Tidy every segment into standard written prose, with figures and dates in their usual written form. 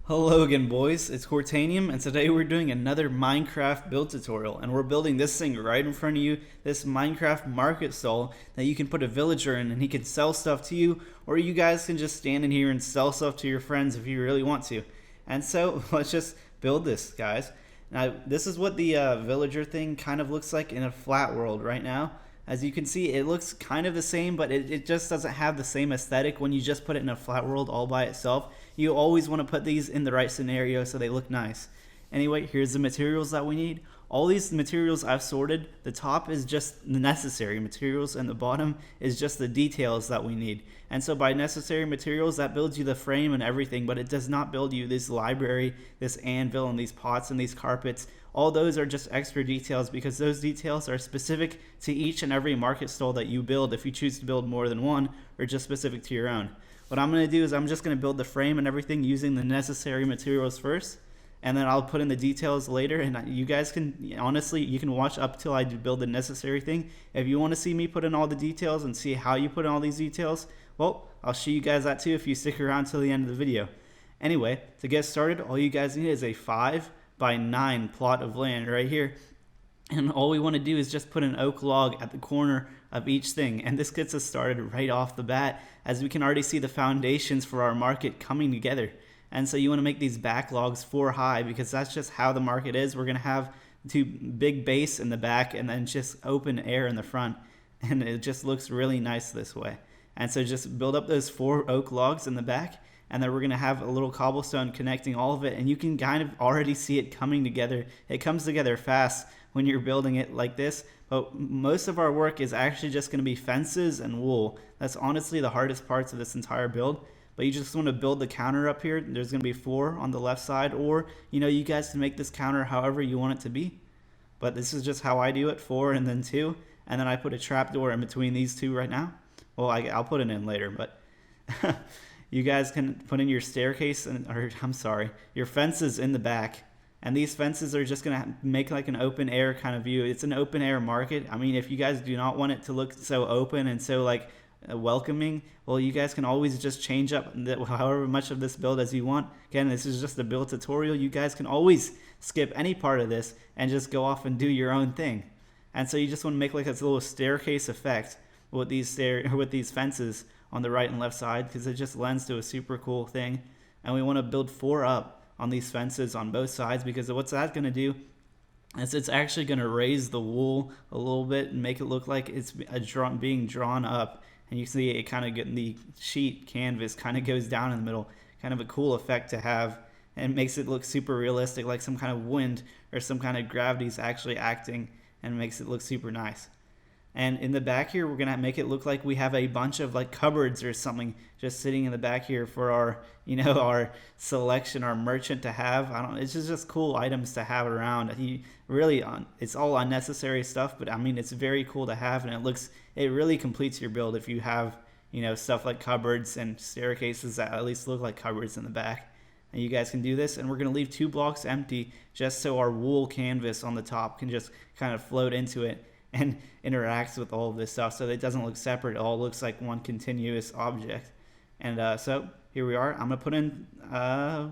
Hello again, boys. It's Cortanium, and today we're doing another Minecraft build tutorial, and we're building this thing right in front of you, this Minecraft market stall that you can put a villager in and he can sell stuff to you, or you guys can just stand in here and sell stuff to your friends if you really want to. And so let's just build this, guys. Now, this is what the villager thing kind of looks like in a flat world right now. As you can see, it looks kind of the same, but it just doesn't have the same aesthetic when you just put it in a flat world all by itself. You always want to put these in the right scenario so they look nice. Anyway, here's the materials that we need. All these materials I've sorted. The top is just the necessary materials and the bottom is just the details that we need. And so by necessary materials, that builds you the frame and everything, but it does not build you this library, this anvil, and these pots and these carpets. All those are just extra details because those details are specific to each and every market stall that you build if you choose to build more than one or just specific to your own. What I'm going to do is I'm just going to build the frame and everything using the necessary materials first, and then I'll put in the details later, and you guys can, honestly, you can watch up till I build the necessary thing. If you want to see me put in all the details and see how you put in all these details, well, I'll show you guys that too if you stick around till the end of the video. Anyway, to get started, all you guys need is a 5x9 plot of land right here. And all we want to do is just put an oak log at the corner of each thing. And this gets us started right off the bat, as we can already see the foundations for our market coming together. And so you want to make these back logs 4 high because that's just how the market is. We're going to have 2 big base in the back and then just open air in the front. And it just looks really nice this way. And so just build up those 4 oak logs in the back, and then we're going to have a little cobblestone connecting all of it, and you can kind of already see it coming together. It comes together fast when you're building it like this, but most of our work is actually just going to be fences and wool. That's honestly the hardest parts of this entire build. But you just want to build the counter up here. There's going to be 4 on the left side, or you guys can make this counter however you want it to be. But this is just how I do it, 4 and then 2, and then I put a trapdoor in between these 2 right now. Well, I'll put it in later, but you guys can put in your staircase, your fences in the back. And these fences are just going to make like an open air kind of view. It's an open air market. I mean, if you guys do not want it to look so open and so like welcoming, well, you guys can always just change up however much of this build as you want. Again, this is just a build tutorial. You guys can always skip any part of this and just go off and do your own thing. And so you just want to make like this little staircase effect with these fences on the right and left side, because it just lends to a super cool thing. And we want to build 4 up on these fences on both sides, because what's that going to do is it's actually going to raise the wool a little bit and make it look like it's being drawn up. And you see it kind of getting the sheet canvas kind of goes down in the middle. Kind of a cool effect to have, and it makes it look super realistic, like some kind of wind or some kind of gravity is actually acting, and makes it look super nice. And in the back here, we're going to make it look like we have a bunch of like cupboards or something just sitting in the back here for our, our selection, our merchant to have. It's just cool items to have around. It's all unnecessary stuff, but I mean, it's very cool to have, and it really completes your build if you have, stuff like cupboards and staircases that at least look like cupboards in the back. And you guys can do this, and we're going to leave 2 blocks empty just so our wool canvas on the top can just kind of float into it and interacts with all of this stuff, so that it doesn't look separate. It all looks like one continuous object. And so here we are. I'm gonna put in I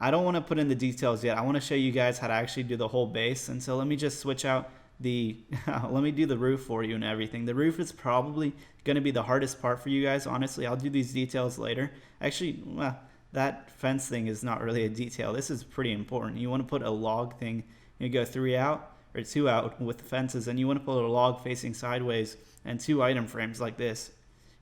don't want to put in the details yet. I want to show you guys how to actually do the whole base. And so let me just switch out the let me do the roof for you and everything. The roof is probably going to be the hardest part for you guys, honestly. I'll do these details later. Actually, that fence thing is not really a detail. This is pretty important. You want to put a log thing. You go 3 out or 2 out with the fences, and you want to put a log facing sideways and 2 item frames like this.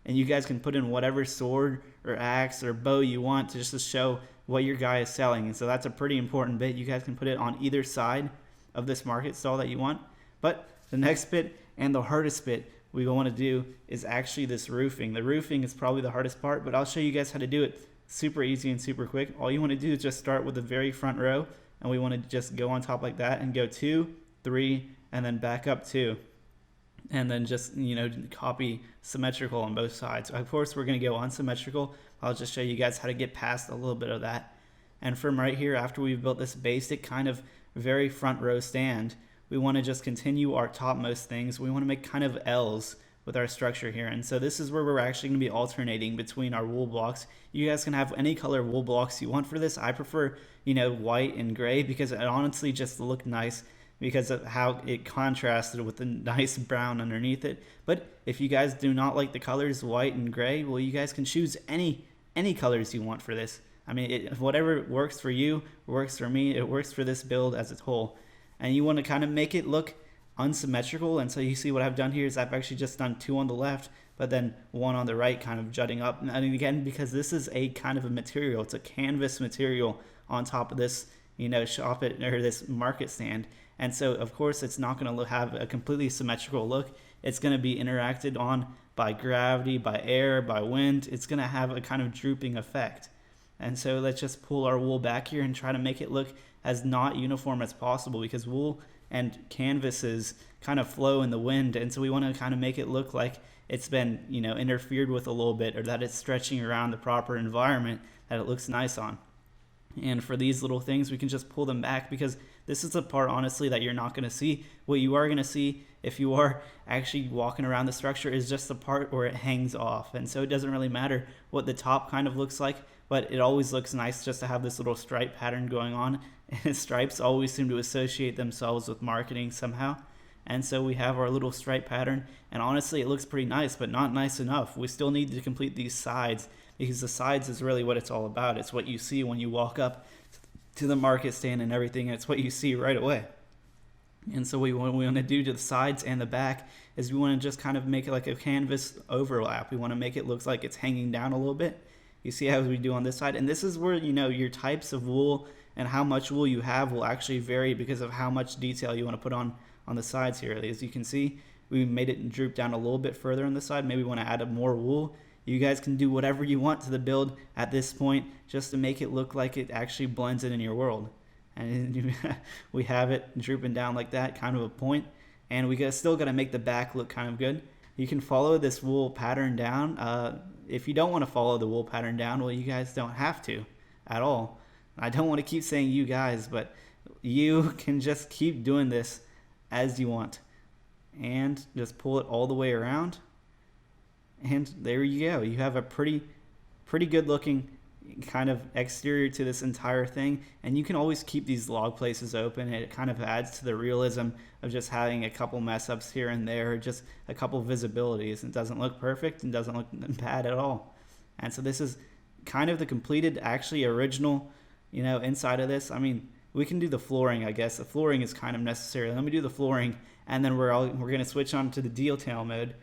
And you guys can put in whatever sword or axe or bow you want to just to show what your guy is selling. And so that's a pretty important bit. You guys can put it on either side of this market stall that you want. But the next bit and the hardest bit we want to do is actually this roofing. The roofing is probably the hardest part, but I'll show you guys how to do it super easy and super quick. All you want to do is just start with the very front row, and we want to just go on top like that and go 2, 3, and then back up 2, and then just copy symmetrical on both sides. Of course, we're going to go unsymmetrical. I'll just show you guys how to get past a little bit of that. And from right here, after we've built this basic kind of very front row stand, we want to just continue our topmost things. We want to make kind of L's with our structure here. And so this is where we're actually going to be alternating between our wool blocks. You guys can have any color wool blocks you want for this. I prefer, white and gray because it honestly just look nice because of how it contrasted with the nice brown underneath it. But if you guys do not like the colors white and gray, well, you guys can choose any colors you want for this. I mean, whatever works for you works for me. It works for this build as a whole. And you want to kind of make it look unsymmetrical. And so you see what I've done here is I've actually just done 2 on the left, but then 1 on the right kind of jutting up. And again, because this is a kind of a material, it's a canvas material on top of this, shop it or this market stand. And so, of course, it's not going to have a completely symmetrical look. It's going to be interacted on by gravity, by air, by wind. It's going to have a kind of drooping effect. And so let's just pull our wool back here and try to make it look as not uniform as possible, because wool and canvases kind of flow in the wind. And so we want to kind of make it look like it's been, interfered with a little bit, or that it's stretching around the proper environment that it looks nice on. And for these little things, we can just pull them back, because this is the part, honestly, that you're not going to see. What you are going to see if you are actually walking around the structure is just the part where it hangs off. And so it doesn't really matter what the top kind of looks like, but it always looks nice just to have this little stripe pattern going on. And stripes always seem to associate themselves with marketing somehow. And so we have our little stripe pattern, and honestly, it looks pretty nice, but not nice enough. We still need to complete these sides, because the sides is really what it's all about. It's what you see when you walk up to the market stand and everything. It's what you see right away. And so what we want to do to the sides and the back is we want to just kind of make it like a canvas overlap. We want to make it look like it's hanging down a little bit. You see how we do on this side? And this is where, your types of wool and how much wool you have will actually vary because of how much detail you want to put on the sides here. As you can see, we made it droop down a little bit further on the side. Maybe we want to add more wool. You guys can do whatever you want to the build at this point just to make it look like it actually blends in your world. And we have it drooping down like that, kind of a point. And we still got to make the back look kind of good. You can follow this wool pattern down. If you don't want to follow the wool pattern down, well, you guys don't have to at all. I don't want to keep saying you guys, but you can just keep doing this as you want. And just pull it all the way around. And there you go. You have a pretty good looking kind of exterior to this entire thing. And you can always keep these log places open. It kind of adds to the realism of just having a couple mess ups here and there, just a couple visibilities. It doesn't look perfect and doesn't look bad at all. And so this is kind of the completed, actually original, inside of this. I mean, we can do the flooring, I guess. The flooring is kind of necessary. Let me do the flooring, and then we're going to switch on to the detail mode.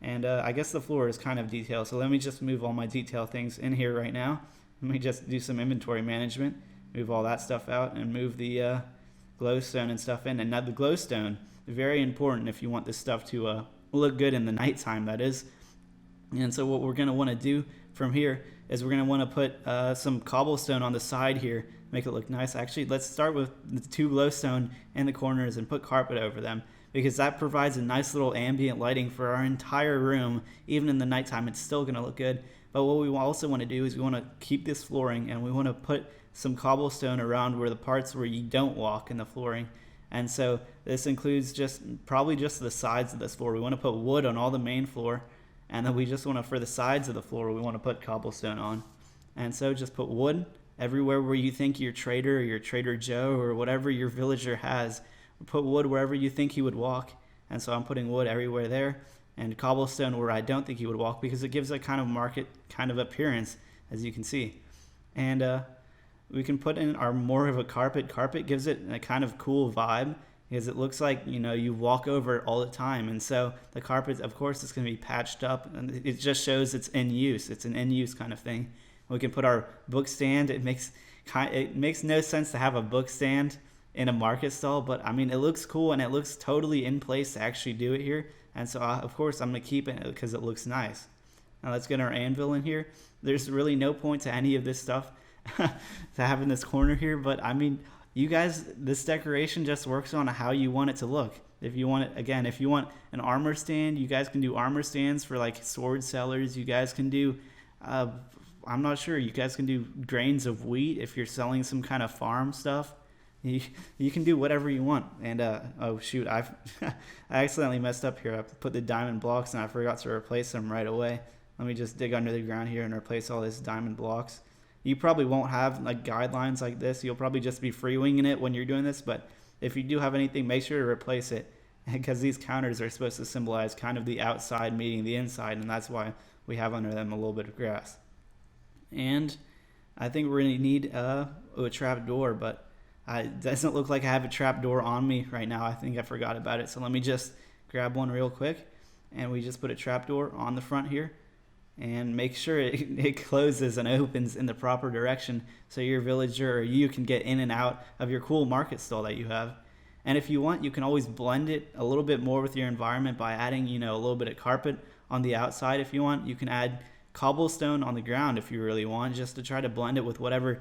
And I guess the floor is kind of detailed. So let me just move all my detail things in here right now. Let me just do some inventory management, move all that stuff out, and move the glowstone and stuff in. And now the glowstone, very important if you want this stuff to look good in the nighttime, that is. And so what we're going to want to do from here is we're going to want to put some cobblestone on the side here, make it look nice. Actually, let's start with the 2 glowstone in the corners and put carpet over them, because that provides a nice little ambient lighting for our entire room. Even in the nighttime, it's still going to look good. But what we also want to do is we want to keep this flooring, and we want to put some cobblestone around where the parts where you don't walk in the flooring. And so this includes probably just the sides of this floor. We want to put wood on all the main floor, and then we just want to, for the sides of the floor, we want to put cobblestone on. And so just put wood everywhere where you think your trader or your Trader Joe or whatever your villager has. Put wood wherever you think he would walk. And so I'm putting wood everywhere there, and cobblestone where I don't think he would walk, because it gives a kind of market kind of appearance, as you can see. And we can put in our more of a carpet. Carpet gives it a kind of cool vibe, because it looks like, you walk over it all the time. And so the carpet, of course, is going to be patched up, and it just shows it's in use. It's an in-use kind of thing. We can put our book stand. It makes no sense to have a book stand in a market stall, but I mean, it looks cool, and it looks totally in place to actually do it here. And so of course I'm going to keep it because it looks nice. Now let's get our anvil in here. There's really no point to any of this stuff to have in this corner here, but I mean, you guys, this decoration just works on how you want it to look. If you want it, again, if you want an armor stand, you guys can do armor stands for like sword sellers. You guys can do I'm not sure, you guys can do grains of wheat if you're selling some kind of farm stuff. you can do whatever you want. And oh shoot, I've I accidentally messed up here. I put the diamond blocks and I forgot to replace them right away. Let me just dig under the ground here and replace all these diamond blocks. You probably won't have like guidelines like this. You'll probably just be free winging it when you're doing this. But if you do have anything, make sure to replace it, because these counters are supposed to symbolize kind of the outside meeting the inside, and that's why we have under them a little bit of grass. And I think we're going to need a trap door, but it doesn't look like I have a trap door on me right now. I think I forgot about it. So let me just grab one real quick, and we just put a trap door on the front here, and make sure it closes and opens in the proper direction so your villager or you can get in and out of your cool market stall that you have. And if you want, you can always blend it a little bit more with your environment by adding, a little bit of carpet on the outside if you want. You can add cobblestone on the ground if you really want, just to try to blend it with whatever,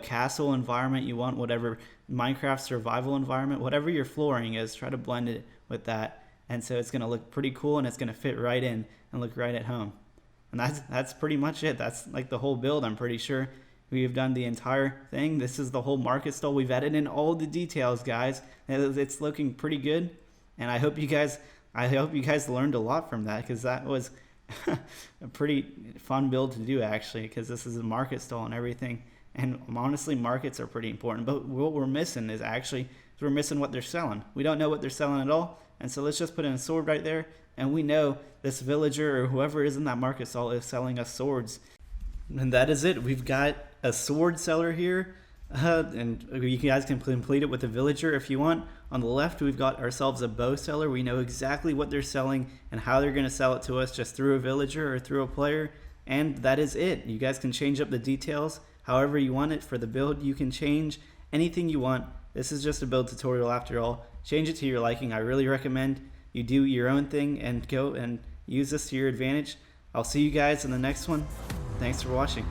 castle environment you want, whatever Minecraft survival environment, whatever your flooring is, try to blend it with that. And so it's going to look pretty cool, and it's going to fit right in and look right at home. And that's pretty much it. That's like the whole build, I'm pretty sure. We've done the entire thing. This is the whole market stall. We've added in all the details, guys. It's looking pretty good. And I hope you guys learned a lot from that, because that was a pretty fun build to do, actually, because this is a market stall and everything. And honestly, markets are pretty important. But what we're missing is we're missing what they're selling. We don't know what they're selling at all. And so let's just put in a sword right there. And we know this villager or whoever is in that market stall is selling us swords. And that is it. We've got a sword seller here. And you guys can complete it with a villager if you want. On the left, we've got ourselves a bow seller. We know exactly what they're selling and how they're going to sell it to us, just through a villager or through a player. And that is it. You guys can change up the details however you want it for the build. You can change anything you want. This is just a build tutorial after all. Change it to your liking. I really recommend you do your own thing and go and use this to your advantage. I'll see you guys in the next one. Thanks for watching.